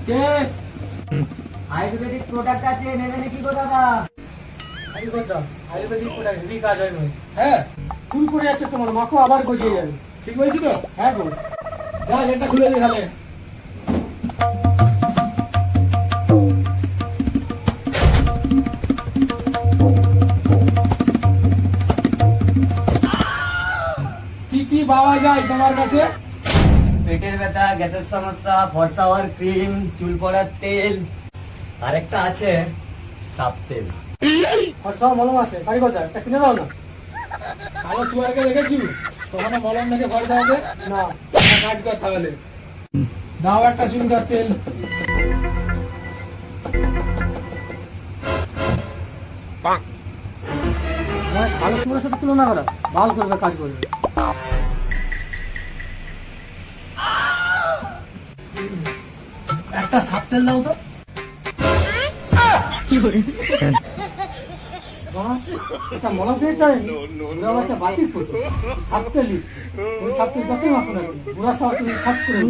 কে? Ayurvedic product আছে, নেবে নাকি গো দাদা? আয়ুর্বেদিক প্রোডাক্ট হেভি কাজ হয় নয়। হ্যাঁ, ফুল পড়ে যাচ্ছে তোমার, মাখো আবার গজিয়ে যাবে। ঠিক বলছি তো? হ্যাঁ গো। যা গেটটা খুলে দে তাহলে। কি কি পাওয়া যায় তোমার কাছে? পেটের ব্যথা, গ্যাসের সমস্যা, ফর্সা হওয়ার ক্রিম, চুল পড়ার তেল, আরেকটা আছে সাপ তেল। আর সব মলম আছে, কারিগরটা একটা কিনে দাও না। কালো শুয়ারকে দেখেছি তখন মলম থেকে ভরসা হবে না, একটা কাজ কর তাহলে, দাও একটা চুলকার তেল। আমার ভালো সময়ের সাথে তুলনা করা, ভালো করবে, কাজ করবে। একটা সাপ তেল দাও তো। এটা মলম খেয়ে যায় বুড়া বাসা বাতিল করছে, সাপটা লিখ ওই সাপটা যতই মাখো না বুড়া সাপ তুমি সাপ করে